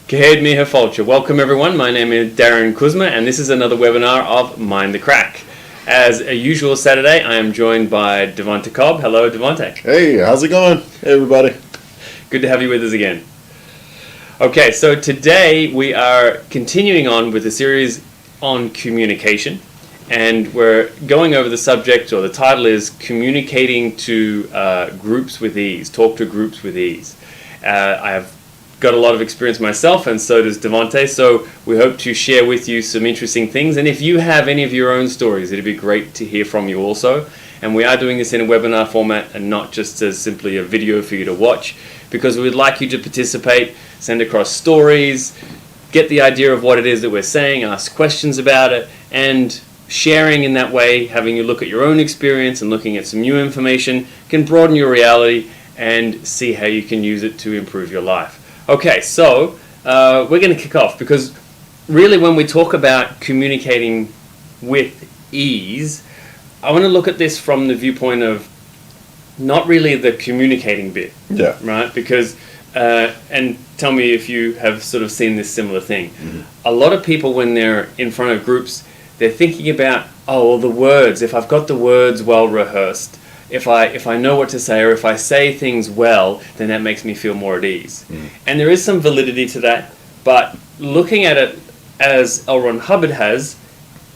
Gehed miha folcha. Welcome everyone, my name is Darren Kuzma and this is another webinar of Mind the CRAIC. As a usual Saturday, I am joined by Devonte Cobb. Hello Devonte. Hey, how's it going? Hey everybody. Good to have you with us again. Okay, so today we are continuing on with the series on communication, and we're going over the subject, or the title is Communicating to Groups with Ease, Talk to Groups with Ease. I have got a lot of experience myself, and so does Devonte, so we hope to share with you some interesting things, and if you have any of your own stories, it'd be great to hear from you also. And we are doing this in a webinar format and not just as simply a video for you to watch, because we'd like you to participate, send across stories, get the idea of what it is that we're saying, ask questions about it, and sharing in that way, having you look at your own experience and looking at some new information can broaden your reality and see how you can use it to improve your life. Okay, so we're going to kick off, because really when we talk about communicating with ease, I want to look at this from the viewpoint of not really the communicating bit, right? Because, and tell me if you have sort of seen this similar thing. Mm-hmm. A lot of people, when they're in front of groups, they're thinking about, oh, well, the words, if I've got the words well rehearsed, if I know what to say, or if I say things well, then that makes me feel more at ease. Mm. And there is some validity to that, but looking at it as L. Ron Hubbard has,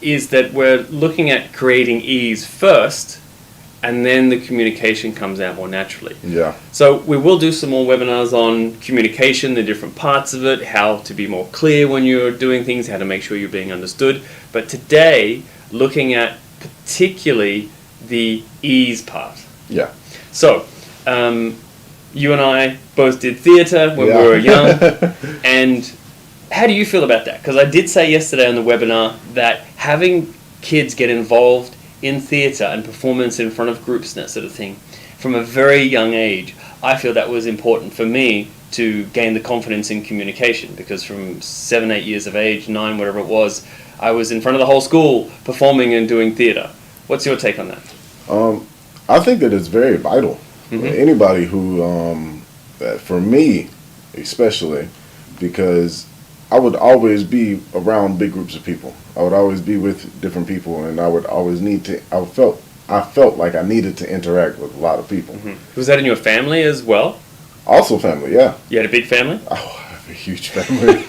is that we're looking at creating ease first, and then the communication comes out more naturally. Yeah. So we will do some more webinars on communication, the different parts of it, how to be more clear when you're doing things, how to make sure you're being understood. But today, looking at particularly the ease part. Yeah. So, you and I both did theatre when we were young, and how do you feel about that? Because I did say yesterday on the webinar that having kids get involved in theatre and performance in front of groups and that sort of thing from a very young age, I feel that was important for me to gain the confidence in communication, because from 7, 8 years of age, 9, whatever it was, I was in front of the whole school performing and doing theatre. What's your take on that? I think that it's very vital. Mm-hmm. Anybody who, for me especially, because I would always be around big groups of people. I would always be with different people, and I would always need to. I felt like I needed to interact with a lot of people. Mm-hmm. Was that in your family as well? Also, family, yeah. You had a big family? Oh, I have a huge family.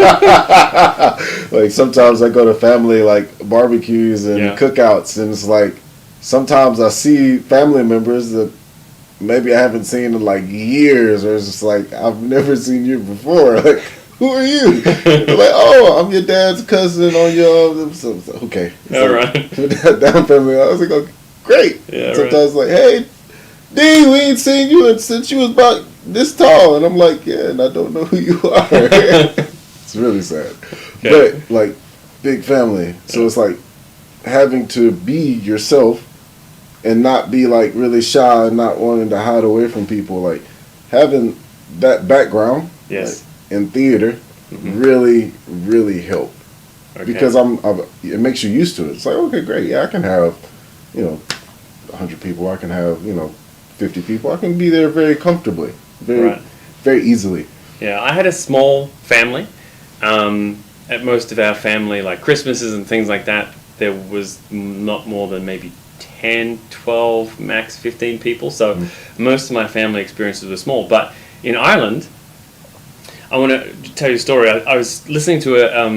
Like sometimes I go to family like barbecues and cookouts, and it's like sometimes I see family members that maybe I haven't seen in like years, or it's just like I've never seen you before. Like, who are you? They're like, oh, I'm your dad's cousin on your... okay. All right. Down family. I was like, oh, great. Yeah, sometimes like, hey, D, we ain't seen you since you was about this tall. And I'm like, yeah, and I don't know who you are. It's really sad. Okay. But, like, big family. So it's like having to be yourself and not be, like, really shy and not wanting to hide away from people. Like, having that background. Yes. Like, in theater, really helped, because it makes you used to it. It's like, okay, great, yeah, I can have 100 people, I can have 50 people, I can be there very comfortably, very easily. Yeah, I had a small family. At most of our family, like Christmases and things like that, there was not more than maybe 10, 12, max 15 people. So most of my family experiences were small. But in Ireland, I want to tell you a story. I was listening to a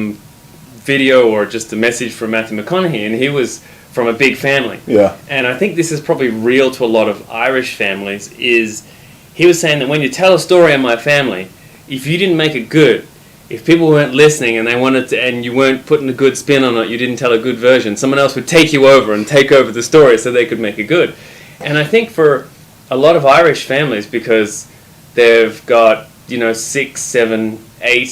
video or just a message from Matthew McConaughey, and he was from a big family. Yeah. And I think this is probably real to a lot of Irish families, is he was saying that when you tell a story on my family, if you didn't make it good, if people weren't listening and they wanted to, and you weren't putting a good spin on it, you didn't tell a good version, someone else would take you over and take over the story so they could make it good. And I think for a lot of Irish families, because they've got 6, 7, 8,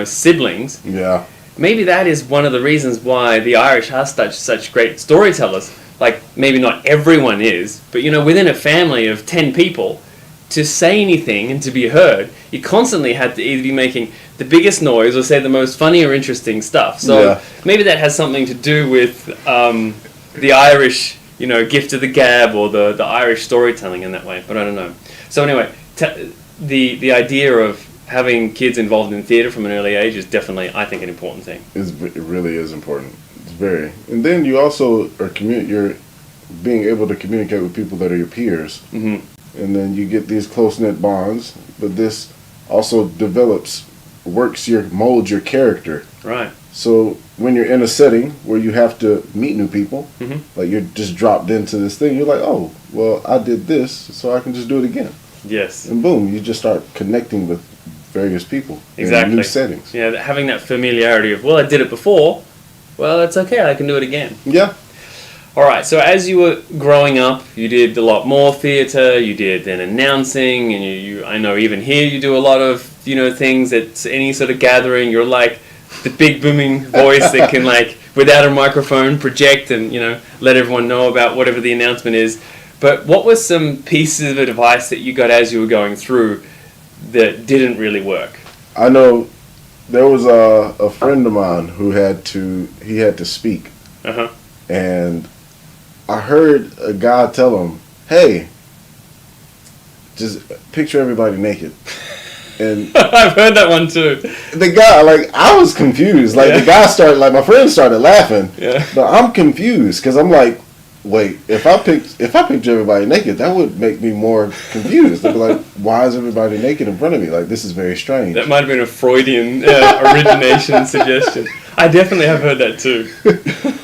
siblings. Yeah. Maybe that is one of the reasons why the Irish are such great storytellers. Like, maybe not everyone is, but within a family of 10 people, to say anything and to be heard, you constantly had to either be making the biggest noise or say the most funny or interesting stuff. So maybe that has something to do with the Irish, gift of the gab, or the Irish storytelling in that way. But I don't know. So anyway, the idea of having kids involved in theatre from an early age is definitely, I think, an important thing. It really is important. It's very. And then you also you're being able to communicate with people that are your peers. Mm-hmm. And then you get these close-knit bonds, but this also molds your character. Right. So when you're in a setting where you have to meet new people, mm-hmm. like you're just dropped into this thing, you're like, oh, well, I did this, so I can just do it again. Yes. And boom, you just start connecting with various people exactly. in new settings. Yeah, having that familiarity of, well, I did it before, well, it's okay, I can do it again. Yeah. All right, so as you were growing up, you did a lot more theatre, you did then announcing, and you I know even here you do a lot of, things at any sort of gathering. You're like the big booming voice that can, like, without a microphone, project and, let everyone know about whatever the announcement is. But what were some pieces of advice that you got as you were going through that didn't really work? I know there was a friend of mine who had to speak. Uh-huh. And I heard a guy tell him, hey, just picture everybody naked. And I've heard that one too. The guy, I was confused. The guy started, my friend started laughing. Yeah. But I'm confused because I'm like, wait, if I picture everybody naked, that would make me more confused. I'd be like, why is everybody naked in front of me? This is very strange. That might have been a Freudian origination suggestion. I definitely have heard that too.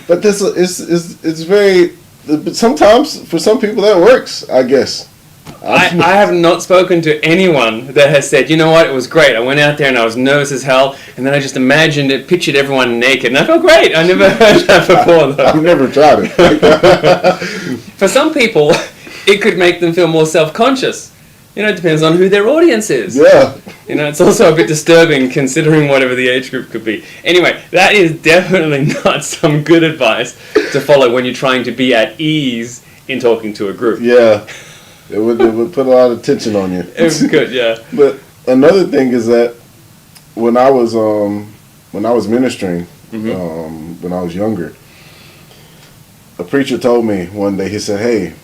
But this it's very. But sometimes for some people that works, I guess. I have not spoken to anyone that has said, you know what, it was great. I went out there and I was nervous as hell, and then I just pictured everyone naked, and I felt great. I never heard that before, though. I've never tried it. For some people, it could make them feel more self-conscious. It depends on who their audience is. Yeah. It's also a bit disturbing considering whatever the age group could be. Anyway, that is definitely not some good advice to follow when you're trying to be at ease in talking to a group. Yeah. It would put a lot of tension on you. It was good, yeah. But another thing is that when I was ministering, mm-hmm. when I was younger, a preacher told me one day, he said, hey,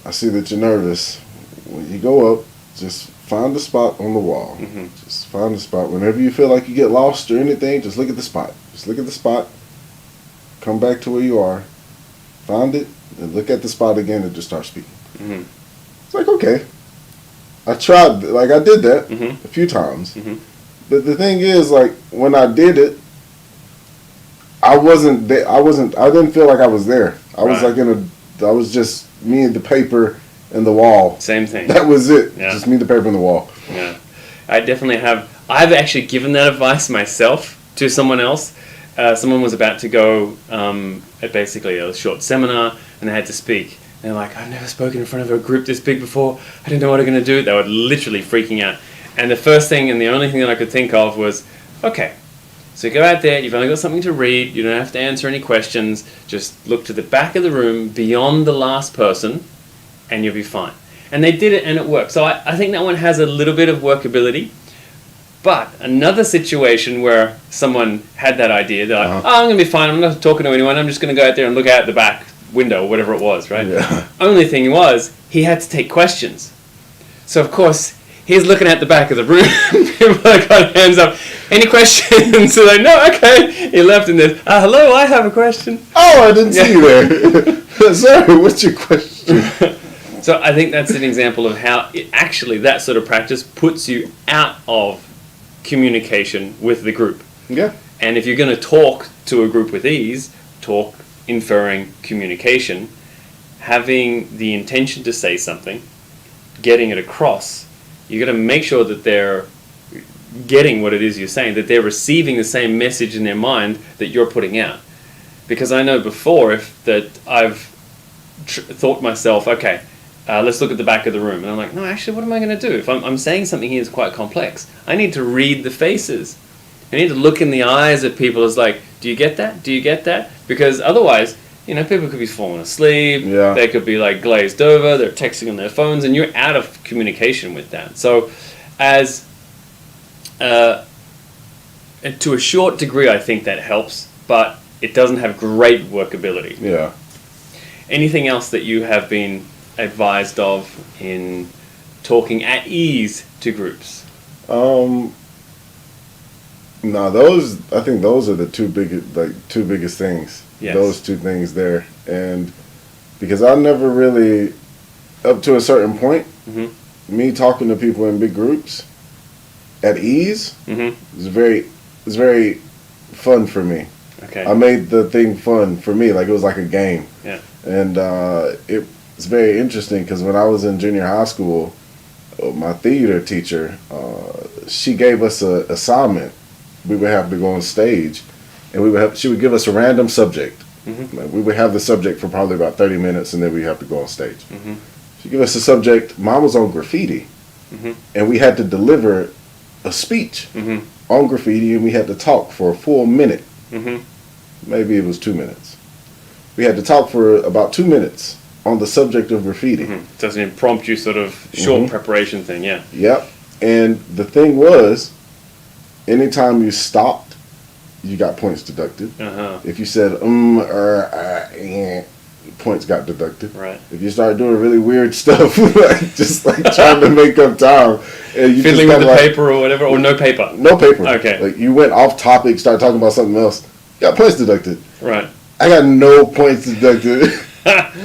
I see that you're nervous. When you go up, just find a spot on the wall. Mm-hmm. Just find a spot. Whenever you feel like you get lost or anything, just look at the spot. Just look at the spot. Come back to where you are. Find it, and look at the spot again and just start speaking. Mm-hmm. It's like, okay. I tried, I did that mm-hmm. a few times. Mm-hmm. But the thing is, when I did it, I wasn't there. I didn't feel like I was there. I was I was just me and the paper and the wall. Same thing. That was it. Yeah. Just me, the paper, and the wall. Yeah. I definitely have. I've actually given that advice myself to someone else. Someone was about to go at basically a short seminar, and they had to speak. And they're like, I've never spoken in front of a group this big before. I didn't know what I'm going to do. They were literally freaking out. And the first thing and the only thing that I could think of was, okay, so you go out there, you've only got something to read, you don't have to answer any questions, just look to the back of the room beyond the last person, and you'll be fine. And they did it, and it worked. So I think that one has a little bit of workability. But another situation where someone had that idea, they're like, I'm going to be fine, I'm not talking to anyone, I'm just going to go out there and look out the back window, or whatever it was, right? Yeah. Only thing was, he had to take questions. So, of course, he's looking at the back of the room, people got hands up, any questions? So like, no, okay. He left and then, hello, I have a question. Oh, I didn't see you there. Sorry, what's your question? So I think that's an example of how that sort of practice puts you out of communication with the group. Yeah. And if you're going to talk to a group with ease, talk inferring communication, having the intention to say something, getting it across, you got to make sure that they're getting what it is you're saying, that they're receiving the same message in their mind that you're putting out. Because I know before that I've thought myself, okay, let's look at the back of the room. And I'm like, no, actually, what am I going to do? If I'm saying something here that's quite complex, I need to read the faces. I need to look in the eyes of people as like, do you get that? Do you get that? Because otherwise, people could be falling asleep. Yeah. They could be like glazed over. They're texting on their phones, and you're out of communication with that. So, as to a short degree, I think that helps, but it doesn't have great workability. Yeah. Anything else that you have been advised of in talking at ease to groups? No, I think those are the two biggest things. Yes. Those two things there, and because I never really, up to a certain point, me talking to people in big groups, at ease, is very fun for me. Okay. I made the thing fun for me, like it was like a game. Yeah. And it's very interesting because when I was in junior high school, my theater teacher, she gave us an assignment. We would have to go on stage, and she would give us a random subject. Like, we would have the subject for probably about 30 minutes, and then we'd have to go on stage. She gave us a subject. Mine was on graffiti, and we had to deliver a speech on graffiti, and we had to talk for a full minute. Maybe it was 2 minutes. We had to talk for about 2 minutes on the subject of graffiti. So it's an impromptu sort of short preparation thing, yeah. Yep. And the thing was, anytime you stopped, you got points deducted. If you said points got deducted. Right. If you started doing really weird stuff, like trying to make up time, and you fiddling with the paper or whatever, or no paper. No paper. Okay. Like you went off topic, started talking about something else, got points deducted. Right. I got no points deducted.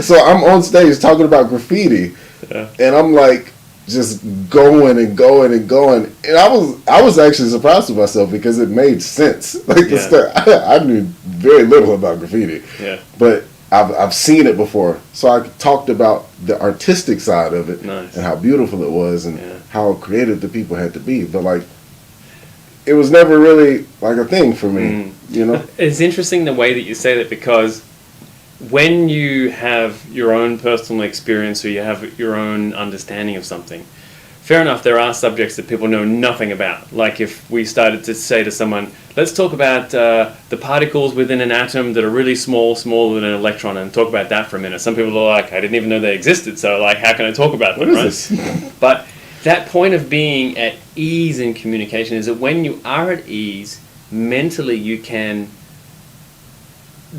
So I'm on stage talking about graffiti, and I'm like just going and going and going, and I was actually surprised with myself because it made sense. Like the stuff, I knew very little about graffiti, but I've seen it before, so I talked about the artistic side of it and how beautiful it was and how creative the people had to be. But like, it was never really like a thing for me, you know. It's interesting the way that you say that, because when you have your own personal experience or you have your own understanding of something, fair enough, there are subjects that people know nothing about. Like if we started to say to someone, let's talk about the particles within an atom that are really small, smaller than an electron, and talk about that for a minute. Some people are like, I didn't even know they existed, so like, how can I talk about them, what is this? But that point of being at ease in communication is that when you are at ease, mentally you can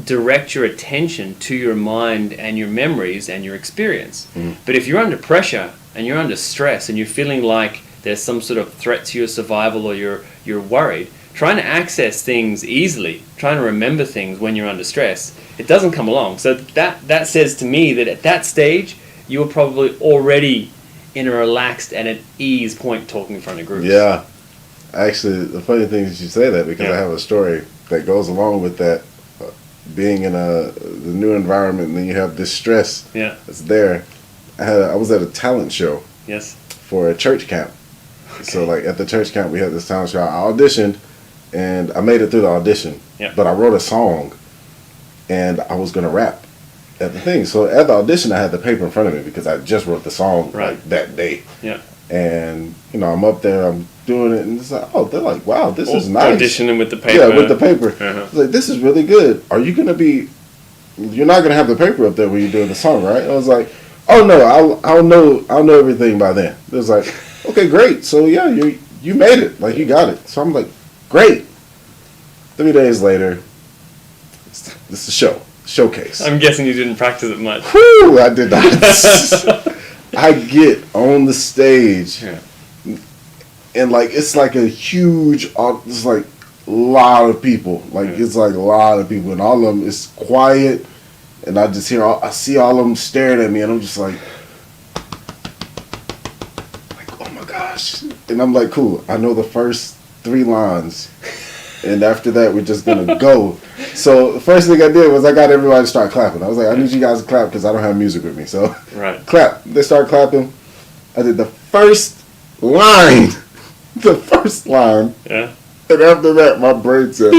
direct your attention to your mind and your memories and your experience. But if you're under pressure and you're under stress and you're feeling like there's some sort of threat to your survival, or you're worried, trying to access things easily, trying to remember things when you're under stress, it doesn't come along. So that says to me that at that stage you were probably already in a relaxed and at ease point talking in front of groups. Yeah. Actually, the funny thing is you say that because I have a story that goes along with that. Being in the new environment, and then you have this stress that's there. I was at a talent show for a church camp. So like at the church camp, we had this talent show. I auditioned, and I made it through the audition. But I wrote a song, and I was going to rap at the thing. So at the audition, I had the paper in front of me because I just wrote the song like that day. And you know, I'm up there, I'm doing it, and it's like, oh, they're like, wow, this is nice. Auditioning with the paper. Yeah, with the paper. Like, this is really good. Are you gonna be? You're not gonna have the paper up there when you're doing the song, right? I was like, oh no, I'll know everything by then. It was like, okay, great. So yeah, you made it. Like you got it. So I'm like, great. 3 days later, this is a showcase. I'm guessing you didn't practice it much. Whew, I did not. I get on the stage, and like it's like a huge, it's like a lot of people, like it's like a lot of people, and all of them is quiet, and I just I see all of them staring at me, and I'm just like, oh my gosh, and I'm like, cool, I know the first 3 lines, and after that we're just gonna go. So the first thing I did was I got everybody to start clapping. I was like, I need you guys to clap because I don't have music with me. So clap. They start clapping. I did the first line. The first line. Yeah. And after that, my brain said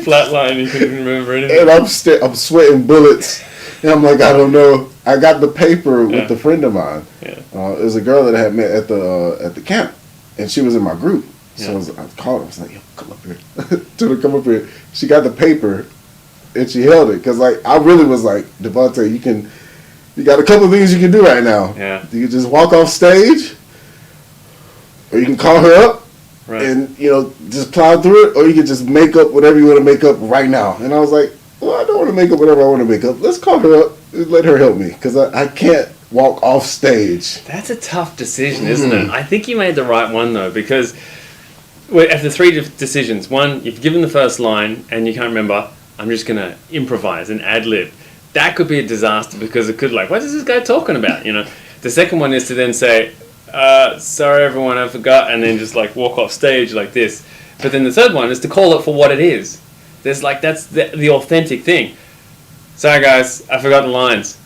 flat line. You couldn't remember anything. And I'm sweating bullets. And I'm like, I don't know. I got the paper with a friend of mine. It was a girl that I had met at the camp, and she was in my group. So I called her. I was like, yo, come up here. Told her, come up here. She got the paper, and she held it. Because, like, I really was like, Devontae, you got a couple of things you can do right now. You can just walk off stage, or you can call her up, and, you know, just plow through it, or you can just make up whatever you want to make up right now. And I was like, well, I don't want to make up whatever I want to make up. Let's call her up and let her help me. Because I can't walk off stage. That's a tough decision, isn't it? I think you made the right one, though, because after 3 decisions, one, you've given the first line and you can't remember, I'm just going to improvise and ad-lib. That could be a disaster because it could what is this guy talking about, The second one is to then say, sorry everyone, I forgot, and then just walk off stage like this. But then the third one is to call it for what it is. There's that's the authentic thing. Sorry guys, I forgot the lines.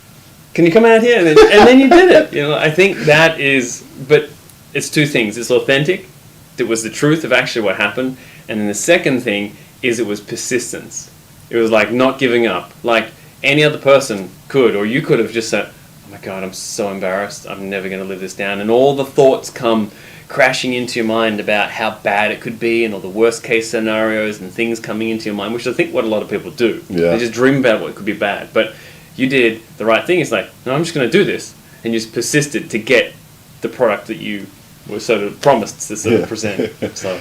Can you come out here? And then you did it. I think that is, but it's 2 things. It's authentic. It was the truth of actually what happened. And then the second thing is it was persistence. It was not giving up. Like any other person could, or you could have just said, oh my God, I'm so embarrassed. I'm never going to live this down. And all the thoughts come crashing into your mind about how bad it could be and all the worst case scenarios and things coming into your mind, which I think what a lot of people do. Yeah. They just dream about what could be bad. But you did the right thing. It's no, I'm just going to do this. And you just persisted to get the product that you were sort of promised to sort of present. So,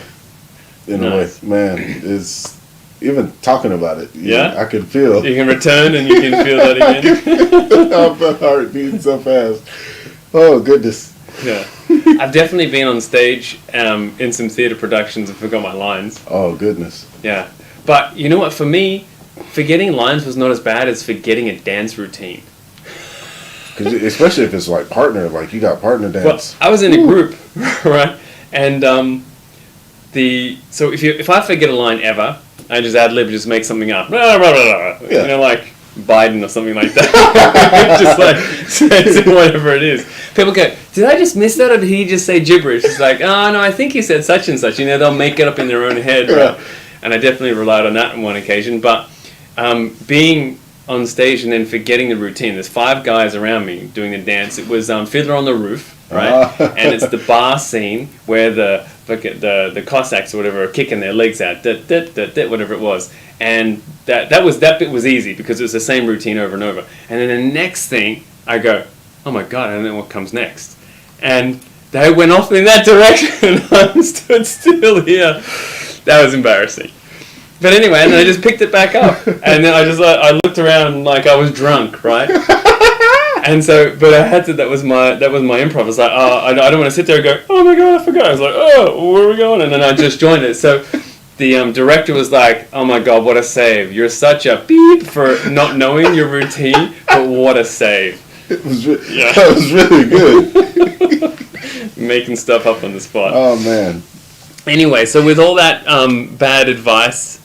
in a way, man, it's even talking about it. I can feel. You can return and you can feel that again. My heart beating so fast. Oh, goodness. Yeah. I've definitely been on stage in some theatre productions and forgot my lines. Oh, goodness. Yeah. But you know what? For me, forgetting lines was not as bad as forgetting a dance routine. Cause especially if it's partner, you got partner dance. Well, I was in a group, right? And so if I forget a line ever, I just ad-lib, just make something up. Blah, blah, blah, blah. Yeah. Biden or something like that. Just says whatever it is. People go, did I just miss that or did he just say gibberish? It's oh no, I think he said such and such. They'll make it up in their own head, right? And I definitely relied on that on one occasion. But being on stage and then forgetting the routine. There's 5 guys around me doing the dance. It was Fiddler on the Roof, right? And it's the bar scene where the Cossacks or whatever are kicking their legs out, whatever it was. And that bit was easy because it was the same routine over and over. And then the next thing, I go, oh my God, I don't know what comes next. And they went off in that direction and I stood still here. That was embarrassing. But anyway, and then I just picked it back up. And then I looked around like I was drunk, right? And so, but I had to, that was my improv. I was like, I don't want to sit there and go, oh my God, I forgot. I was like, oh, where are we going? And then I just joined it. So the director was like, oh my God, what a save. You're such a beep for not knowing your routine, but what a save. That was really good. Making stuff up on the spot. Oh, man. Anyway, so with all that bad advice,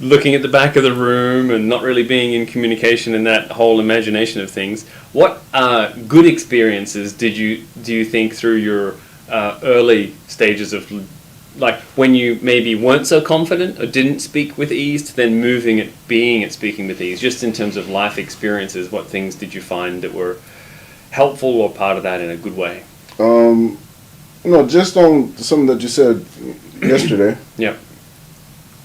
looking at the back of the room and not really being in communication and that whole imagination of things, what good experiences do you think through your early stages of, when you maybe weren't so confident or didn't speak with ease to then moving at speaking with ease, just in terms of life experiences, what things did you find that were helpful or part of that in a good way? Just on something that you said yesterday. Yeah.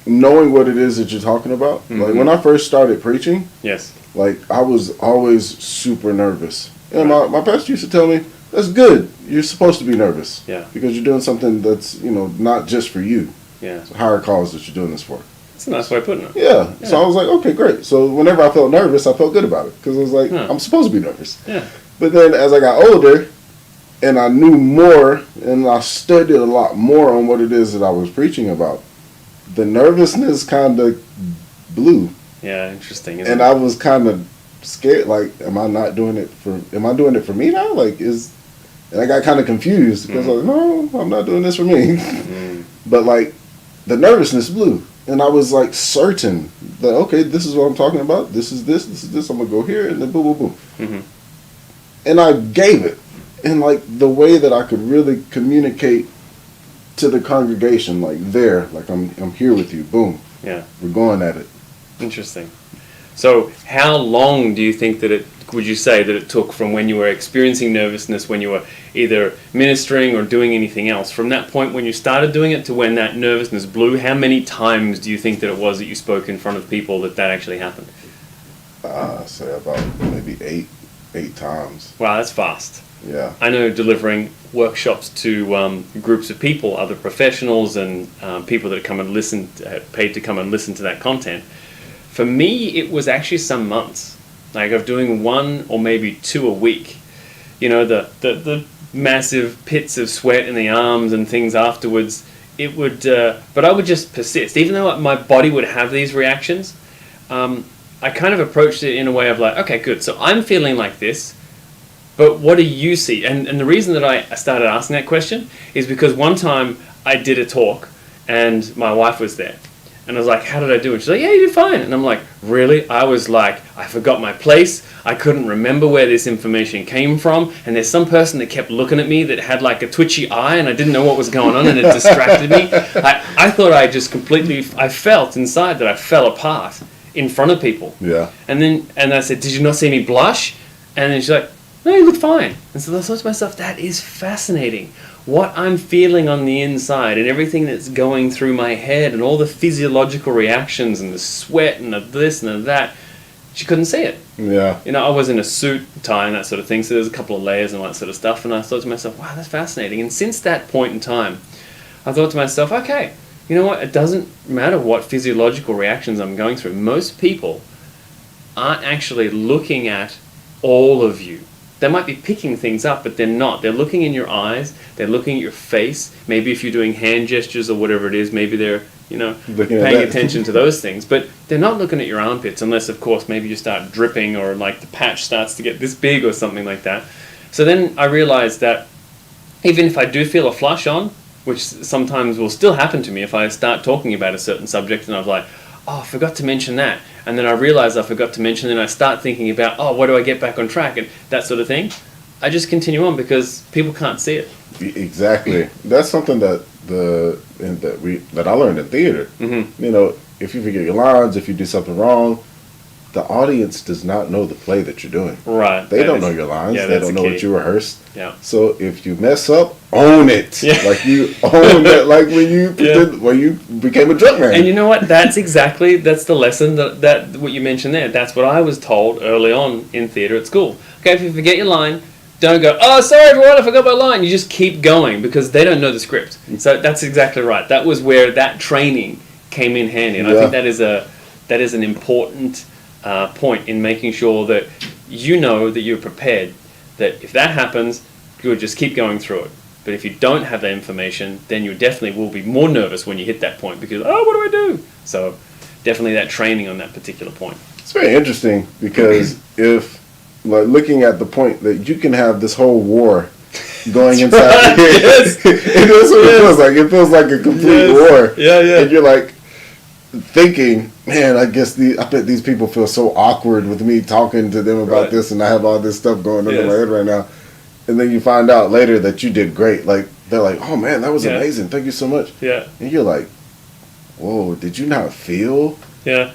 Knowing what it is that you're talking about. Mm-hmm. When I first started preaching, yes, I was always super nervous. And my pastor used to tell me, that's good. You're supposed to be nervous. Yeah. Because you're doing something that's, not just for you. Yeah. It's a higher cause that you're doing this for. That's a nice way of putting it. Yeah. So I was like, okay, great. So whenever I felt nervous, I felt good about it. Because I was like, I'm supposed to be nervous. Yeah. But then as I got older, and I knew more, and I studied a lot more on what it is that I was preaching about, the nervousness kind of blew. Yeah, interesting. And I was kind of scared, am I doing it for me now? And I got kind of confused because no, I'm not doing this for me. Mm. But the nervousness blew. And I was certain that, okay, this is what I'm talking about. This is this. I'm going to go here and then boom, boom, boom. Mm-hmm. And I gave it. And the way that I could really communicate to the congregation, I'm here with you, boom. Yeah. We're going at it. Interesting. So how long do you think would you say that it took from when you were experiencing nervousness, when you were either ministering or doing anything else, from that point when you started doing it to when that nervousness blew, how many times do you think that it was that you spoke in front of people that actually happened? I'd say about maybe eight times. Wow, that's fast. Yeah. I know delivering workshops to groups of people, other professionals and people that come and listen, paid to come and listen to that content. For me, it was actually some months. like of doing 1 or maybe 2 a week. You know, the massive pits of sweat in the arms and things afterwards. It would, but I would just persist, even though my body would have these reactions. I kind of approached it in a way of like, okay, good. So I'm feeling like this, but what do you see? And the reason that I started asking that question is because one time I did a talk and my wife was there. And I was like, how did I do? And she's like, yeah, you did fine. And I'm like, really? I was like, I forgot my place. I couldn't remember where this information came from. And there's some person that kept looking at me that had like a twitchy eye and I didn't know what was going on and it distracted me. I thought I just completely, I felt inside that I fell apart in front of people. Yeah. And I said, did you not see me blush? And then she's like, no, you look fine. And so I thought to myself, that is fascinating. What I'm feeling on the inside and everything that's going through my head and all the physiological reactions and the sweat and the this and the that, she couldn't see it. Yeah. You know, I was in a suit, tie and that sort of thing, so there's a couple of layers and all that sort of stuff, and I thought to myself, wow, that's fascinating. And since that point in time, I thought to myself, okay, you know what, it doesn't matter what physiological reactions I'm going through. Most people aren't actually looking at all of you. They might be picking things up, but they're not. They're looking in your eyes. They're looking at your face. Maybe if you're doing hand gestures or whatever it is, maybe they're, you know, paying attention to those things. But they're not looking at your armpits unless, of course, maybe you start dripping or like the patch starts to get this big or something like that. So then I realized that even if I do feel a flush on, which sometimes will still happen to me if I start talking about a certain subject and I was like, oh, I forgot to mention that. And then I realize I forgot to mention it and I start thinking about, oh, what do I get back on track and that sort of thing. I just continue on because people can't see it. Exactly. That's something that I learned in theater. Mm-hmm. You know, if you forget your lines, if you do something wrong, the audience does not know the play that you're doing. Right. They don't know your lines. Yeah, they don't know what you rehearsed. Yeah. So if you mess up, own it. Yeah. Like you own it. Like when you became a drunk man. And you know what? That's the lesson that what you mentioned there. That's what I was told early on in theater at school. Okay, if you forget your line, don't go, oh, sorry everyone, I forgot my line. You just keep going because they don't know the script. So that's exactly right. That was where that training came in handy. And I think that is an important point in making sure that you know that you're prepared, that if that happens, you'll just keep going through it. But if you don't have that information, then you definitely will be more nervous when you hit that point because, oh, what do I do? So definitely that training on that particular point. It's very interesting because if, like, looking at the point that you can have this whole war going inside here, yes. It is what it feels like. It feels like a complete war. Yeah, yeah. And you're like thinking, man, I bet these people feel so awkward with me talking to them about this and I have all this stuff going on in my head right now. And then you find out later that you did great. Like, they're like, oh man, that was amazing. Thank you so much. Yeah. And you're like, whoa, did you not feel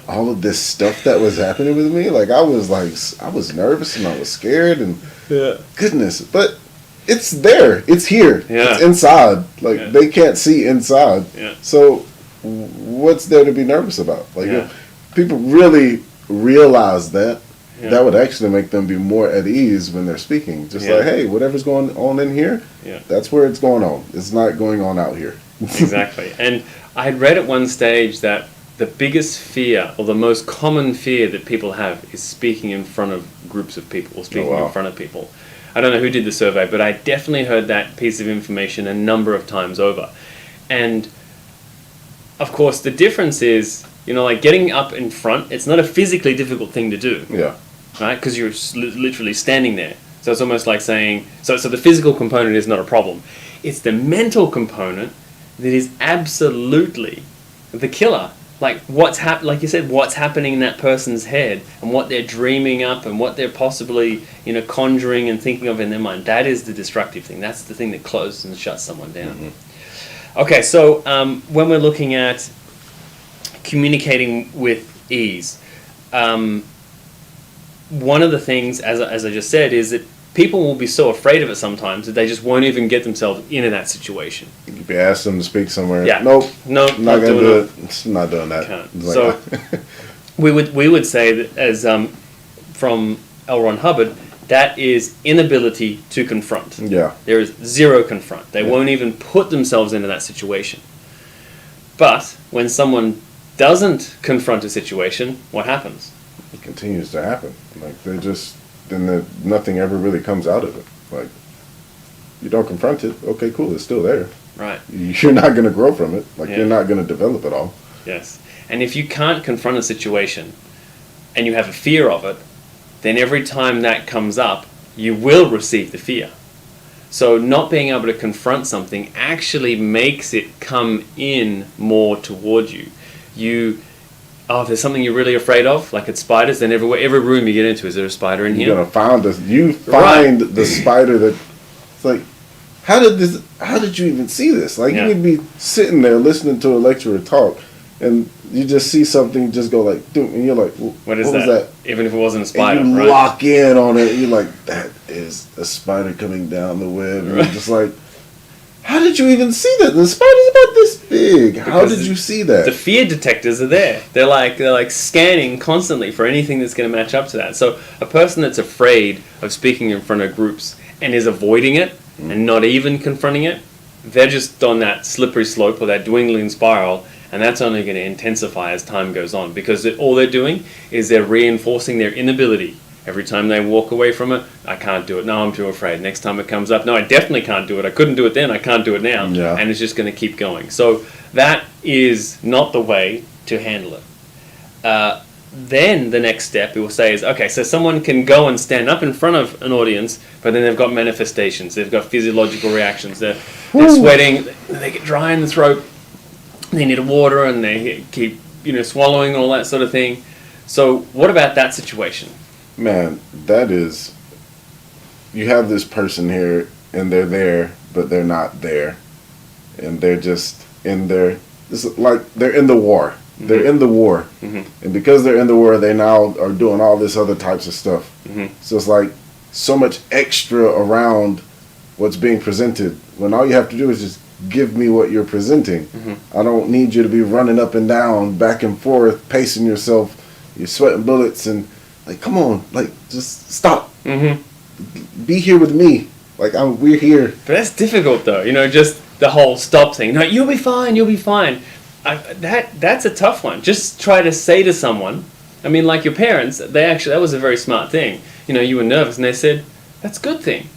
all of this stuff that was happening with me? Like, I was nervous and I was scared and goodness. But it's there. It's here. Yeah. It's inside. Like, they can't see inside. Yeah. So what's there to be nervous about? Like, if people really realize that, that would actually make them be more at ease when they're speaking. Just like, hey, whatever's going on in here, that's where it's going on. It's not going on out here. Exactly. And I had read at one stage that the biggest fear or the most common fear that people have is speaking in front of groups of people or speaking in front of people. I don't know who did the survey, but I definitely heard that piece of information a number of times over. And of course, the difference is, you know, like getting up in front, it's not a physically difficult thing to do. Yeah. Right? Because you're literally standing there. So it's almost like saying, so the physical component is not a problem. It's the mental component that is absolutely the killer. Like like you said, what's happening in that person's head and what they're dreaming up and what they're possibly, you know, conjuring and thinking of in their mind. That is the destructive thing. That's the thing that closes and shuts someone down. Mm-hmm. Okay, so when we're looking at communicating with ease, one of the things, as I just said, is that people will be so afraid of it sometimes that they just won't even get themselves into that situation. If you ask them to speak somewhere, nope, not gonna do it. It's not doing that. Can't. So we would say that, as from L. Ron Hubbard, that is inability to confront. Yeah, there is zero confront. They won't even put themselves into that situation. But when someone doesn't confront a situation, what happens? it continues to happen. Like nothing ever really comes out of it. Like, you don't confront it. Okay, cool. It's still there. Right. You're not going to grow from it. Like, you're not going to develop at all. Yes. And if you can't confront a situation and you have a fear of it, then every time that comes up, you will receive the fear. So not being able to confront something actually makes it come in more towards you. If there's something you're really afraid of, like it's spiders, then every room you get into, is there a spider in here? You're gonna find the spider that, it's like, how did you even see this? Like, you would be sitting there listening to a lecturer talk, and you just see something, just go like, dude, and you're like, what was that? Even if it wasn't a spider, and you right? lock in on it, and you're like, that is a spider coming down the web. And you're just like, how did you even see that? The spider's about this big. How did you see that? The fear detectors are there. They're like scanning constantly for anything that's going to match up to that. So a person that's afraid of speaking in front of groups and is avoiding it and not even confronting it, they're just on that slippery slope or that dwindling spiral, and that's only going to intensify as time goes on, because all they're doing is they're reinforcing their inability. Every time they walk away from it, I can't do it. No, I'm too afraid. Next time it comes up, no, I definitely can't do it. I couldn't do it then. I can't do it now. Yeah. And it's just going to keep going. So that is not the way to handle it. Then the next step, we will say, is, okay, so someone can go and stand up in front of an audience, but then they've got manifestations. They've got physiological reactions. They're sweating. They get dry in the throat. They need water, and they keep swallowing, all that sort of thing. So what about that situation? Man, that is, you have this person here, and they're there, but they're not there. And they're just in there. It's like they're in the war. Mm-hmm. They're in the war. Mm-hmm. And because they're in the war, they now are doing all this other types of stuff. Mm-hmm. So it's like so much extra around what's being presented, when all you have to do is just give me what you're presenting. Mm-hmm. I don't need you to be running up and down, back and forth, pacing yourself. You're sweating bullets, and like, come on, like, just stop. Mm-hmm. Be here with me. Like, we're here. But that's difficult, though. Just the whole stop thing. No, you'll be fine. You'll be fine. That's a tough one. Just try to say to someone. I mean, like your parents. That was a very smart thing. You were nervous, and they said, "That's a good thing.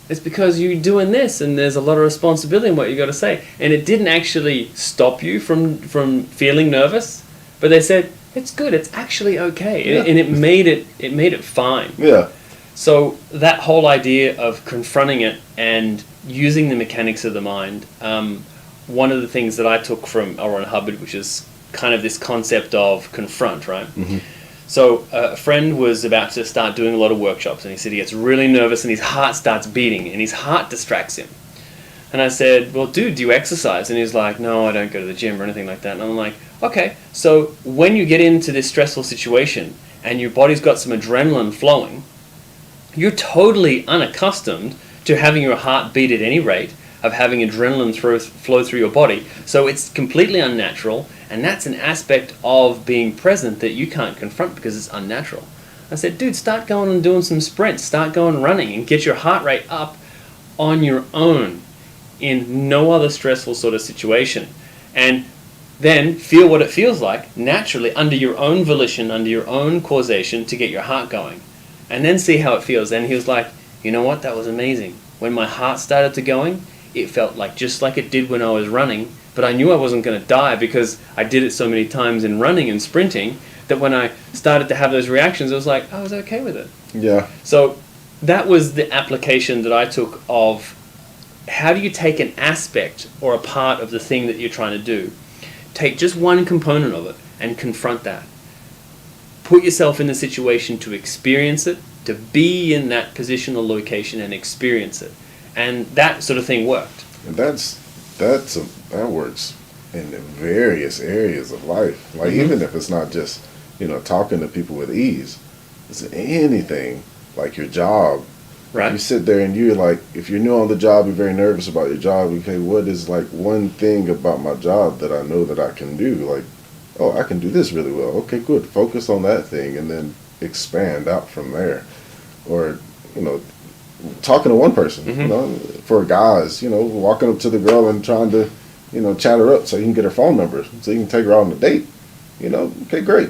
It's because you're doing this, and there's a lot of responsibility in what you got to say." And it didn't actually stop you from feeling nervous, but they said, it's good. It's actually okay, and it made it fine. Yeah. So that whole idea of confronting it and using the mechanics of the mind. One of the things that I took from L. Ron Hubbard, which is kind of this concept of confront, right? Mm-hmm. So a friend was about to start doing a lot of workshops, and he said he gets really nervous, and his heart starts beating, and his heart distracts him. And I said, well, dude, do you exercise? And he's like, no, I don't go to the gym or anything like that. And I'm like, okay, so when you get into this stressful situation and your body's got some adrenaline flowing, you're totally unaccustomed to having your heart beat at any rate, of having adrenaline flow through your body. So it's completely unnatural, and that's an aspect of being present that you can't confront because it's unnatural. I said, dude, start going and doing some sprints, start going running, and get your heart rate up on your own, in no other stressful sort of situation, and then feel what it feels like naturally under your own volition, under your own causation, to get your heart going, and then see how it feels. And he was like, you know what, that was amazing. When my heart started to going, it felt like just like it did when I was running, but I knew I wasn't going to die because I did it so many times in running and sprinting that when I started to have those reactions, I was like, I was okay with it. Yeah. So that was the application that I took of how do you take an aspect or a part of the thing that you're trying to do, take just one component of it and confront that. Put yourself in the situation to experience it, to be in that position or location and experience it. And that sort of thing worked. And that works in the various areas of life. Like, even if it's not just, talking to people with ease, it's anything, like your job. Right. You sit there and you're like, if you're new on the job, you're very nervous about your job. Okay, what is like one thing about my job that I know that I can do? Like, oh, I can do this really well. Okay, good. Focus on that thing and then expand out from there. Or, talking to one person, for guys, walking up to the girl and trying to, chat her up so you can get her phone number, so you can take her out on a date. Okay, great.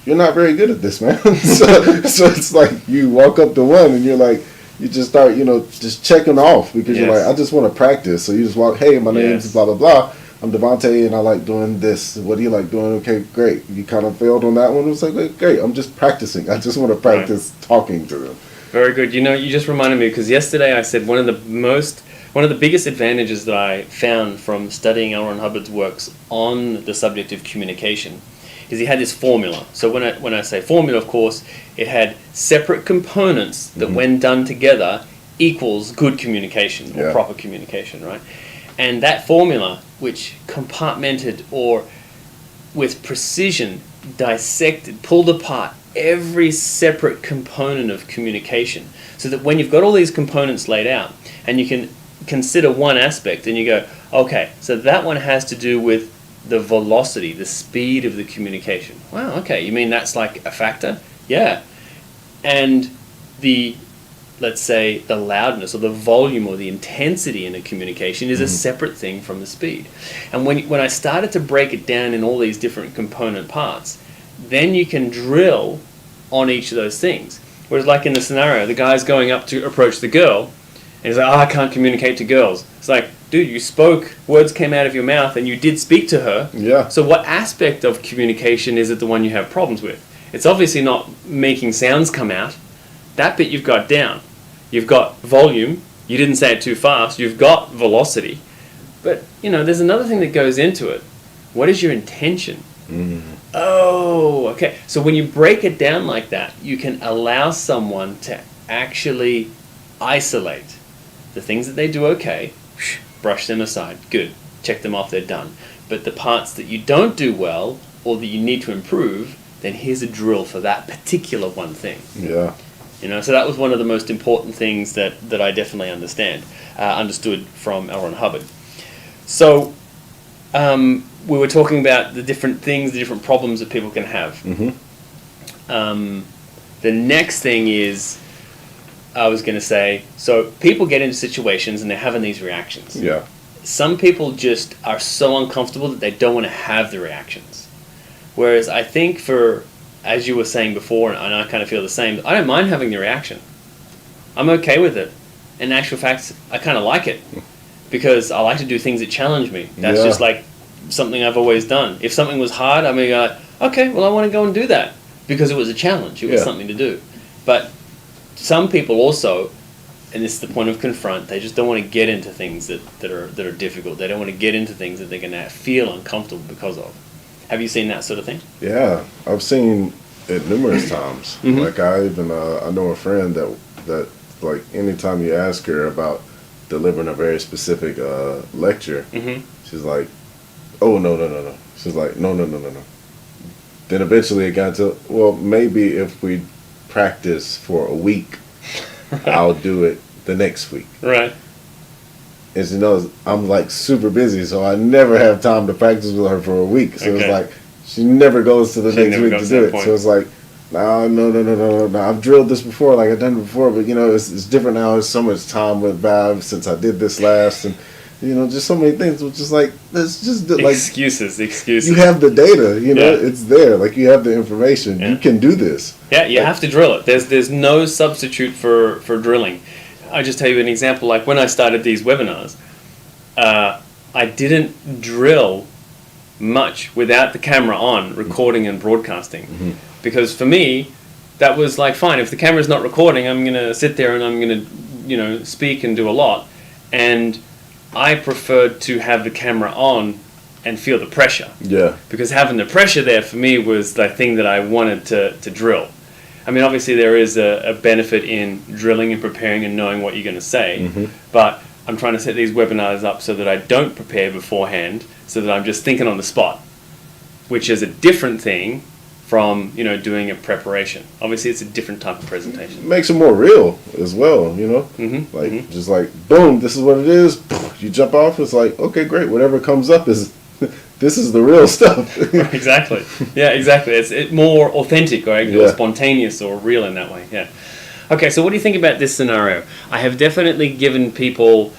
you're not very good at this, man. so it's like you walk up to one and you're like, you just start, just checking off because you're like, I just want to practice. So you just walk, hey, my name's blah, blah, blah. I'm Devontae and I like doing this. What do you like doing? Okay, great. You kind of failed on that one. It was like, great. I'm just practicing. I just want to practice talking to them. Very good. You just reminded me because yesterday I said one of the biggest advantages that I found from studying L. Ron Hubbard's works on the subject of communication is he had this formula. So when I say formula, of course, it had separate components that when done together equals good communication or proper communication, right? And that formula, which compartmented or with precision dissected, pulled apart every separate component of communication, so that when you've got all these components laid out and you can consider one aspect and you go, okay, so that one has to do with the velocity, the speed of the communication. Wow, okay, you mean that's like a factor? Yeah. And let's say the loudness or the volume or the intensity in a communication is a separate thing from the speed. And when I started to break it down in all these different component parts, then you can drill on each of those things. Whereas like in the scenario, the guy's going up to approach the girl and he's like, I can't communicate to girls. It's like, dude, you spoke, words came out of your mouth and you did speak to her. Yeah. So what aspect of communication is it the one you have problems with? It's obviously not making sounds come out. That bit you've got down. You've got volume. You didn't say it too fast. You've got velocity. But, there's another thing that goes into it. What is your intention? Oh, okay. So when you break it down like that, you can allow someone to actually isolate the things that they do okay, brush them aside. Good. Check them off. They're done. But the parts that you don't do well or that you need to improve, then here's a drill for that particular one thing. Yeah. So that was one of the most important things that I definitely understood from L. Ron Hubbard. So we were talking about the different things, the different problems that people can have. The next thing is, I was going to say, so people get into situations and they're having these reactions. Yeah. Some people just are so uncomfortable that they don't want to have the reactions. Whereas I think as you were saying before, and I kind of feel the same, I don't mind having the reaction. I'm okay with it. In actual fact, I kind of like it because I like to do things that challenge me. That's just like something I've always done. If something was hard, I mean, okay, well, I want to go and do that because it was a challenge. It was something to do. But some people also, and this is the point of confront, they just don't want to get into things that are difficult. They don't want to get into things that they're going to feel uncomfortable because of. Have you seen that sort of thing? Yeah, I've seen it numerous times. Like I know a friend that like anytime you ask her about delivering a very specific lecture, she's like, oh no. She's like, no. Then eventually it got to, well, maybe if we practice for a week, I'll do it the next week. Right. And she knows I'm like super busy, so I never have time to practice with her for a week. So it's like she never goes to the next week to do it. So it's like, no. I've drilled this before, like I've done it before, but it's different now. There's so much time went by since I did this last, and just so many things. Which is like, let's just like excuses. You have the data, it's there. Like you have the information. You can do this. Yeah, you have to drill it. There's no substitute for drilling. I'll just tell you an example. Like when I started these webinars, I didn't drill much without the camera on, recording and broadcasting. Because for me, that was like, fine, if the camera's not recording, I'm going to sit there and I'm going to, speak and do a lot. And I preferred to have the camera on and feel the pressure. Yeah. Because having the pressure there for me was the thing that I wanted to drill. I mean, obviously there is a benefit in drilling and preparing and knowing what you're going to say, but I'm trying to set these webinars up so that I don't prepare beforehand, so that I'm just thinking on the spot, which is a different thing from, doing a preparation. Obviously, it's a different type of presentation. It makes it more real as well, just like, boom, this is what it is. You jump off, it's like, okay, great, whatever comes up is... This is the real stuff. Exactly. Yeah, exactly. It's more authentic or spontaneous or real in that way. Yeah. Okay, so what do you think about this scenario? I have definitely given people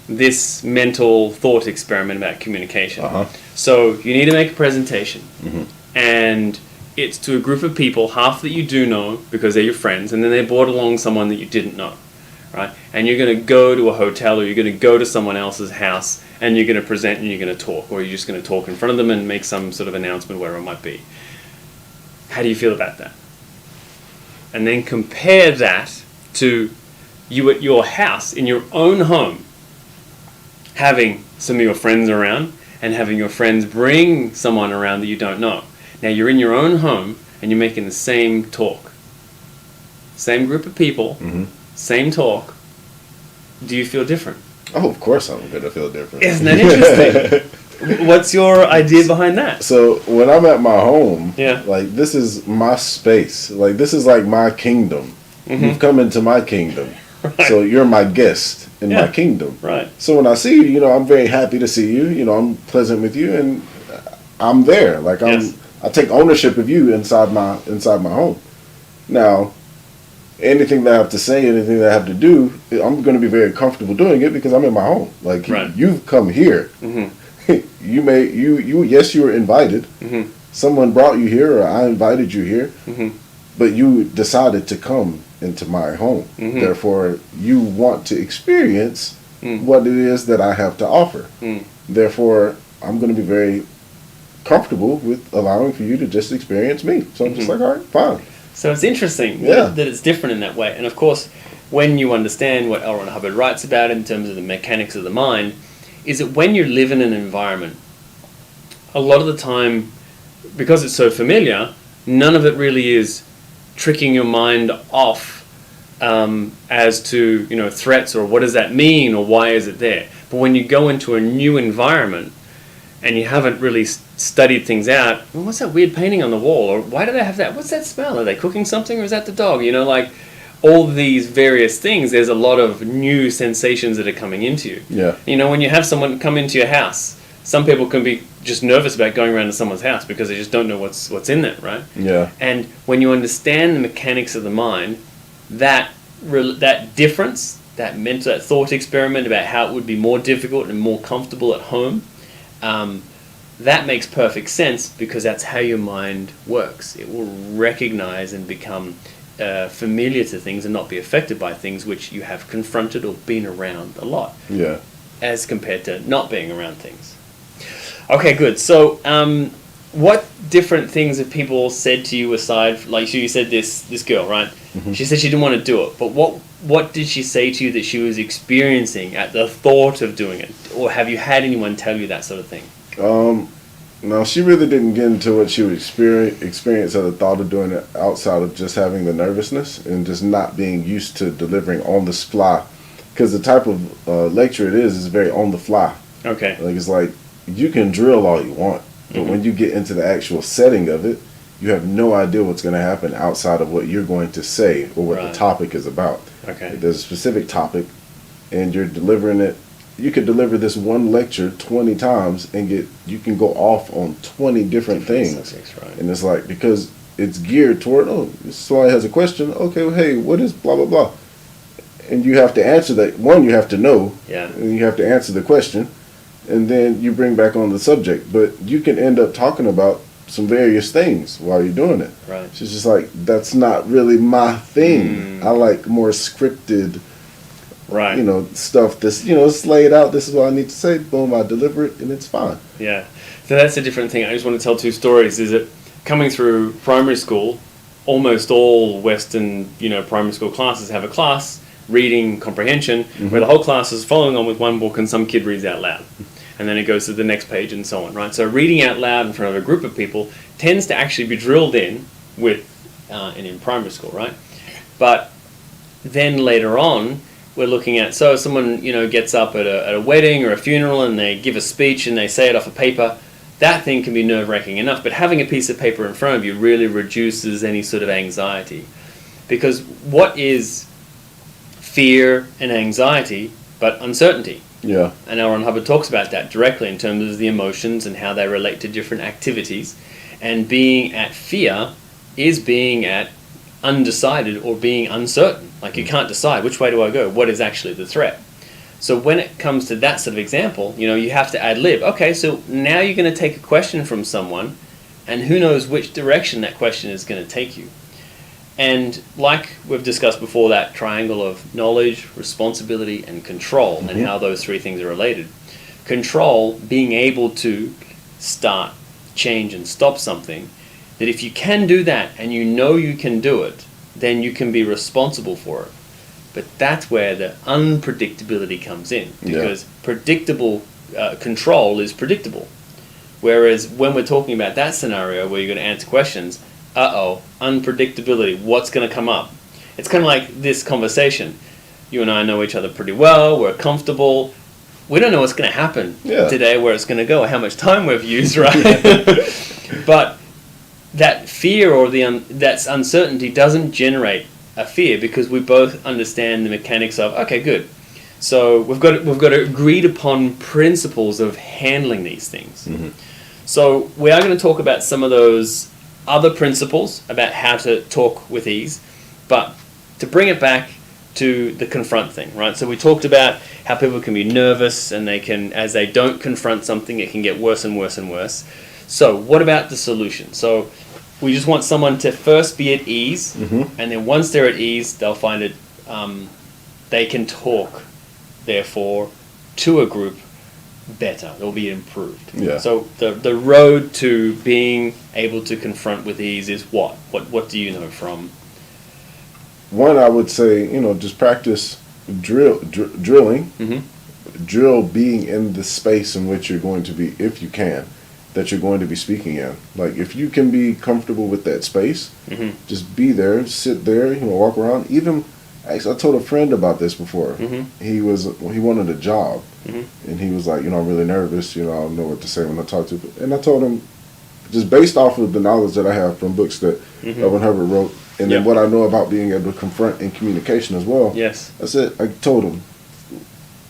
this mental thought experiment about communication. So you need to make a presentation. And it's to a group of people, half that you do know because they're your friends, and then they brought along someone that you didn't know, right? And you're going to go to a hotel, or you're going to go to someone else's house, and you're going to present and you're going to talk, or you're just going to talk in front of them and make some sort of announcement, wherever it might be. How do you feel about that? And then compare that to you at your house, in your own home, having some of your friends around, and having your friends bring someone around that you don't know. Now you're in your own home and you're making the same talk. Same group of people, same talk. Do you feel different? Oh, of course I'm going to feel different. Isn't that interesting? What's your idea behind that? So when I'm at my home, like, this is my space. Like, this is like my kingdom. You've come into my kingdom. Right. So you're my guest in my kingdom. Right. So when I see you, I'm very happy to see you. I'm pleasant with you, and I'm there. Like, I take ownership of you inside my home. Now, anything that I have to say, anything that I have to do, I'm going to be very comfortable doing it because I'm in my home. Like, you've come here. Yes, you were invited. Someone brought you here, or I invited you here. But you decided to come into my home. Therefore, you want to experience what it is that I have to offer. Therefore, I'm going to be very comfortable with allowing for you to just experience me. So I'm just like, all right, fine. So it's interesting that it's different in that way. And of course, when you understand what L. Ron Hubbard writes about in terms of the mechanics of the mind, is that when you live in an environment, a lot of the time, because it's so familiar, none of it really is tricking your mind off as to threats, or what does that mean, or why is it there. But when you go into a new environment and you haven't really studied things out, well, what's that weird painting on the wall, or why do they have that, what's that smell, are they cooking something, or is that the dog, like all these various things, there's a lot of new sensations that are coming into you. When you have someone come into your house, some people can be just nervous about going around to someone's house because they just don't know what's in there, right? Yeah. And when you understand the mechanics of the mind, that difference, that thought experiment about how it would be more difficult and more comfortable at home, that makes perfect sense, because that's how your mind works. It will recognize and become familiar to things and not be affected by things which you have confronted or been around a lot. Yeah. As compared to not being around things. Okay, good. So, what different things have people said to you aside, like you said this girl, right? She said she didn't want to do it, but what did she say to you that she was experiencing at the thought of doing it? Or have you had anyone tell you that sort of thing? No, she really didn't get into what she would experience at the thought of doing it, outside of just having the nervousness and just not being used to delivering on the fly. Because the type of lecture it is very on the fly. Okay. Like, it's like, you can drill all you want, but when you get into the actual setting of it, you have no idea what's going to happen outside of what you're going to say or what the topic is about. Okay. There's a specific topic, and you're delivering it. You could deliver this one lecture 20 times and you can go off on 20 different things. Subjects, right. And it's like, because it's geared toward, somebody has a question, okay, well, hey, what is blah, blah, blah? And you have to answer that. One, you have to know, and you have to answer the question, and then you bring back on the subject. But you can end up talking about some various things while you're doing it. Right. It's just like, that's not really my thing. I like more scripted, stuff that's, it's laid out. This is what I need to say. Boom, I deliver it, and it's fine. Yeah. So that's a different thing. I just want to tell two stories. Is that coming through primary school, almost all Western, primary school classes have a class, reading comprehension, where the whole class is following on with one book and some kid reads out loud. And then it goes to the next page and so on, right? So reading out loud in front of a group of people tends to actually be drilled in in primary school, right? But then later on, we're looking at, so someone, gets up at a wedding or a funeral and they give a speech and they say it off a paper. That thing can be nerve-wracking enough, but having a piece of paper in front of you really reduces any sort of anxiety. Because what is fear and anxiety but uncertainty? Yeah. And L. Ron Hubbard talks about that directly in terms of the emotions and how they relate to different activities. And being at fear is being at undecided or being uncertain. Like, you can't decide, which way do I go? What is actually the threat? So when it comes to that sort of example, you have to ad lib. Okay, so now you're going to take a question from someone And who knows which direction that question is going to take you. And like we've discussed before, that triangle of knowledge, responsibility, and control, and how those three things are related. Control, being able to start, change, and stop something, that if you can do that and you know you can do it, then you can be responsible for it. But that's where the unpredictability comes in, because predictable control is predictable. Whereas when we're talking about that scenario where you're going to answer questions, unpredictability, what's going to come up? It's kind of like this conversation. You and I know each other pretty well, we're comfortable. We don't know what's going to happen today, where it's going to go, how much time we've used, right? But that fear or that uncertainty doesn't generate a fear, because we both understand the mechanics of, okay, good. So we've got agreed upon principles of handling these things. So we are going to talk about some of those other principles about how to talk with ease, but to bring it back to the confront thing, right? So we talked about how people can be nervous, and they can, as they don't confront something, it can get worse and worse and worse. So what about the solution? So we just want someone to first be at ease, and then once they're at ease, they'll find it, they can talk, therefore, to a group better. They'll be improved. So the road to being able to confront with ease is what? What do you know from? One, I would say, just practice drilling. Drill being in the space in which you're going to be, if you can, that you're going to be speaking in. Like, if you can be comfortable with that space, just be there, sit there, walk around. Even, actually, I told a friend about this before. He wanted a job, and he was like, I'm really nervous. I don't know what to say when I talk to people. And I told him, just based off of the knowledge that I have from books that Elvin Herbert wrote, and then what I know about being able to confront in communication as well. I told him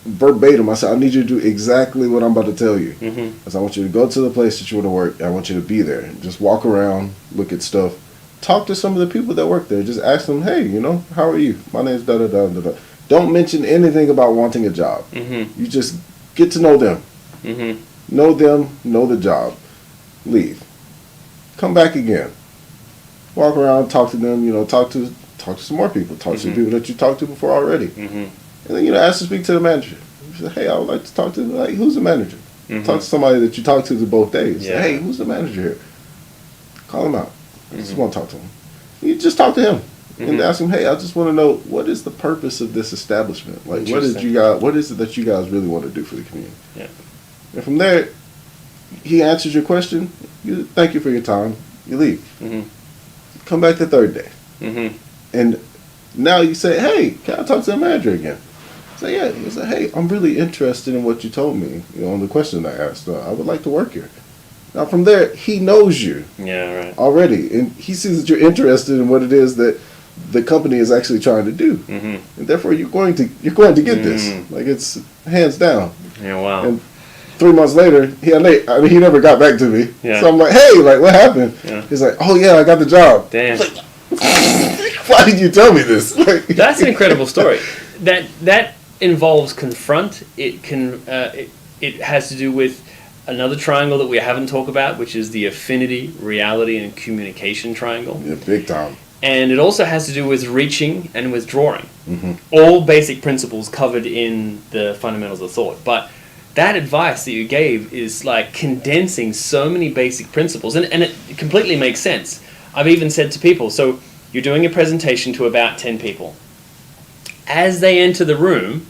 verbatim, I said, I need you to do exactly what I'm about to tell you. I said, I want you to go to the place that you want to work, and I want you to be there. And just walk around, look at stuff, talk to some of the people that work there. Just ask them, hey, how are you? My name's da-da-da-da-da. Don't mention anything about wanting a job. You just get to know them. Know them, know the job. Leave. Come back again. Walk around, talk to them, talk to some more people. Talk to some people that you talked to before already. And then, ask to speak to the manager. You say, hey, I would like to talk to, who's the manager? Talk to somebody that you talk to both days. Say, hey, who's the manager here? Call him out. I just want to talk to him. You just talk to him and ask him, hey, I just want to know, what is the purpose of this establishment? Like, what is it that you guys really want to do for the community? And from there, he answers your question. You thank you for your time. You leave. Come back the third day. And now you say, hey, can I talk to the manager again? Say, yeah. You say, hey, I'm really interested in what you told me, on the question I asked. I would like to work here. Now, from there, he knows you already, and he sees that you're interested in what it is that the company is actually trying to do, and therefore you're going to get this. Like, it's hands down. And 3 months later, he never got back to me. So I'm like, hey, what happened? He's like, oh yeah, I got the job. Damn. Like, why did you tell me this? That's an incredible story. That involves confront. It can. It has to do with another triangle that we haven't talked about, which is the affinity, reality, and communication triangle. Yeah, big time. And it also has to do with reaching and withdrawing. All basic principles covered in the fundamentals of thought. But that advice that you gave is like condensing so many basic principles, and it completely makes sense. I've even said to people, so you're doing a presentation to about 10 people. As they enter the room,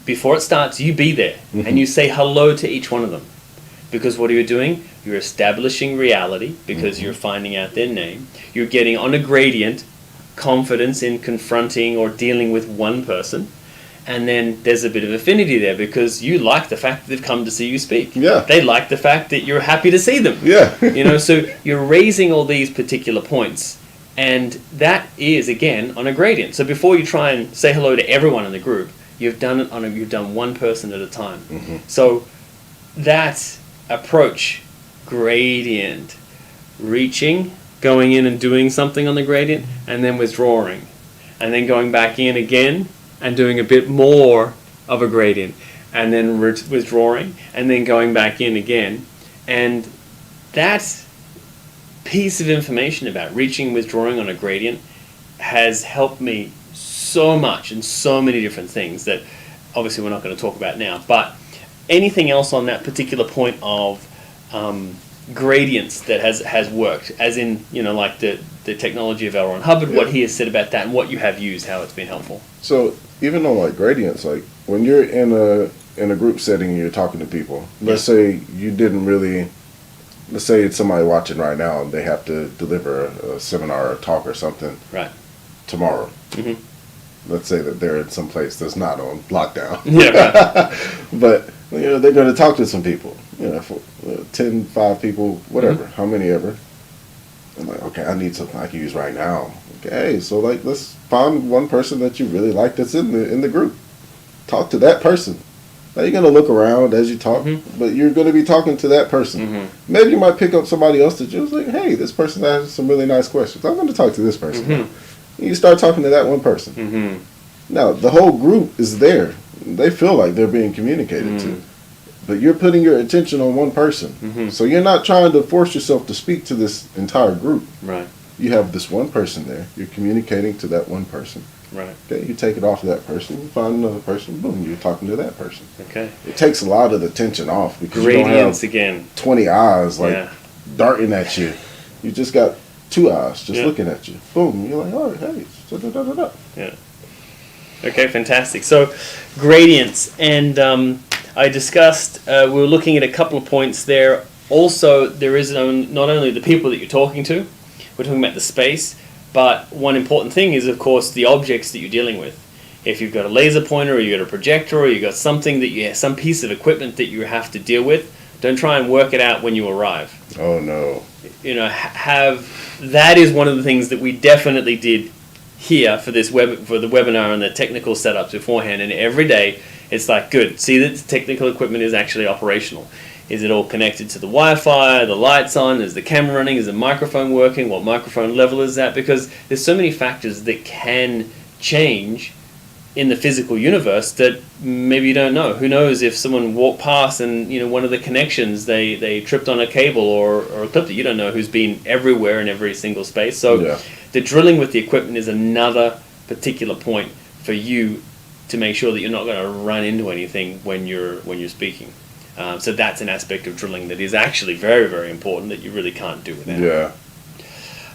before it starts, you be there and you say hello to each one of them. Because what are you doing? You're establishing reality because you're finding out their name. You're getting on a gradient, confidence in confronting or dealing with one person. And then there's a bit of affinity there because you like the fact that they've come to see you speak. They like the fact that you're happy to see them. So you're raising all these particular points. And that is, again, on a gradient. So before you try and say hello to everyone in the group, you've done one person at a time. So that approach, gradient, reaching, going in and doing something on the gradient, and then withdrawing, and then going back in again and doing a bit more of a gradient, and then withdrawing, and then going back in again. And that piece of information about reaching and withdrawing on a gradient has helped me so much in so many different things that obviously we're not going to talk about now. But anything else on that particular point of gradients that has worked, as in, like the technology of L. Ron Hubbard, what he has said about that, and what you have used, how it's been helpful. So even on like gradients, like when you're in a group setting and you're talking to people, let's say you didn't really, let's say it's somebody watching right now and they have to deliver a seminar or a talk or something tomorrow. Mm-hmm. Let's say that they're in some place that's not on lockdown. But they're going to talk to some people, 10, 5 people, whatever, how many ever. I'm like, okay, I need something I can use right now. Okay, so like let's find one person that you really like that's in the group. Talk to that person. Now you're going to look around as you talk, but you're going to be talking to that person. Maybe you might pick up somebody else that you're like, hey, this person has some really nice questions. I'm going to talk to this person. And you start talking to that one person. Now, the whole group is there. They feel like they're being communicated to. But you're putting your attention on one person. So you're not trying to force yourself to speak to this entire group. Right. You have this one person there. You're communicating to that one person. Right. Okay, you take it off of that person, you find another person, boom, you're talking to that person. Okay. It takes a lot of the tension off because gradients you don't have again. 20 eyes darting at you. You just got 2 eyes just looking at you. Boom, you're like, oh, hey, da-da-da-da-da. Yeah. Okay, fantastic. So, gradients, and I discussed, we were looking at a couple of points there. Also, there is not only the people that you're talking to, we're talking about the space, but one important thing is, of course, the objects that you're dealing with. If you've got a laser pointer, or you've got a projector, or you've got something that some piece of equipment that you have to deal with, don't try and work it out when you arrive. Oh, no. That is one of the things that we definitely did here for the webinar and the technical setups beforehand, and every day it's like, good, see that the technical equipment is actually operational. Is it all connected to the Wi-Fi, the lights on, is the camera running, is the microphone working, what microphone level is that? Because there's so many factors that can change in the physical universe that maybe you don't know. Who knows if someone walked past and one of the connections, they tripped on a cable or clipped it. You don't know who's been everywhere in every single space. So the drilling with the equipment is another particular point for you to make sure that you're not going to run into anything when you're speaking. So that's an aspect of drilling that is actually very, very important that you really can't do without. Yeah.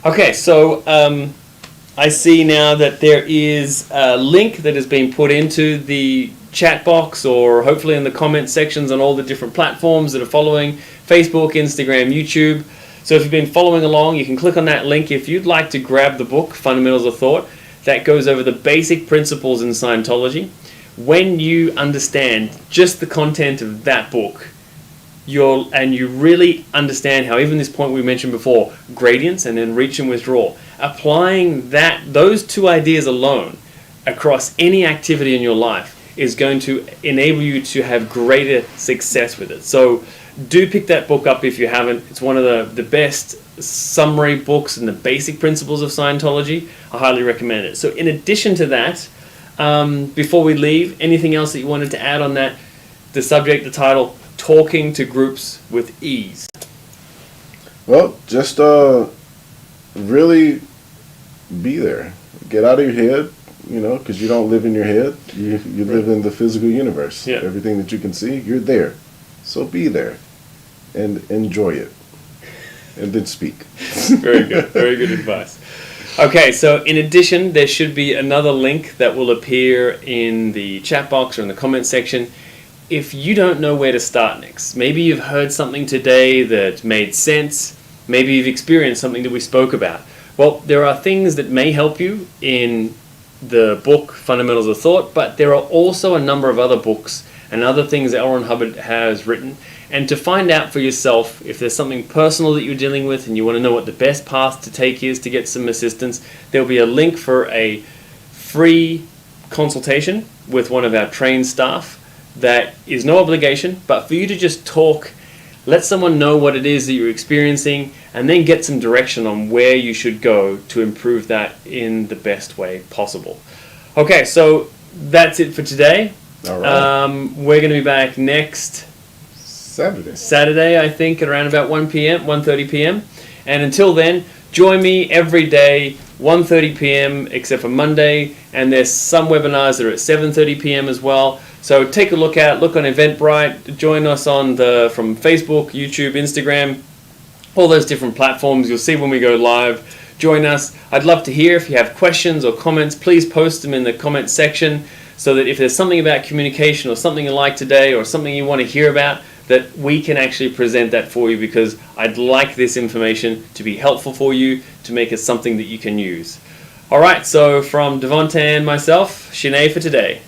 Okay, so I see now that there is a link that has been put into the chat box or hopefully in the comment sections on all the different platforms that are following, Facebook, Instagram, YouTube. So if you've been following along, you can click on that link. If you'd like to grab the book, Fundamentals of Thought, that goes over the basic principles in Scientology. When you understand just the content of that book, you really understand how even this point we mentioned before, gradients and then reach and withdraw, applying those 2 ideas alone across any activity in your life is going to enable you to have greater success with it. So do pick that book up if you haven't. It's one of the best summary books and the basic principles of Scientology. I highly recommend it. So in addition to that, before we leave, anything else that you wanted to add on that? The subject, the title, Talking to Groups with Ease. Well, just really be there. Get out of your head, because you don't live in your head. You live in the physical universe. Yeah. Everything that you can see, you're there. So be there and enjoy it. And then speak. Very good. Very good advice. Okay, so in addition, there should be another link that will appear in the chat box or in the comment section. If you don't know where to start next, maybe you've heard something today that made sense, maybe you've experienced something that we spoke about. Well, there are things that may help you in the book Fundamentals of Thought, but there are also a number of other books and other things that L. Ron Hubbard has written. And to find out for yourself if there's something personal that you're dealing with and you want to know what the best path to take is to get some assistance, there'll be a link for a free consultation with one of our trained staff that is no obligation, but for you to just talk, let someone know what it is that you're experiencing, and then get some direction on where you should go to improve that in the best way possible. Okay, so that's it for today. All right. We're going to be back next Saturday, I think, at around about 1 p.m., 1:30 p.m. And until then, join me every day, 1:30 p.m., except for Monday. And there's some webinars that are at 7:30 p.m. as well. So take a look on Eventbrite. Join us from Facebook, YouTube, Instagram, all those different platforms. You'll see when we go live. Join us. I'd love to hear if you have questions or comments. Please post them in the comments section so that if there's something about communication or something you like today or something you want to hear about, that we can actually present that for you, because I'd like this information to be helpful for you, to make it something that you can use. All right, so from Devontae and myself, Sinead for today.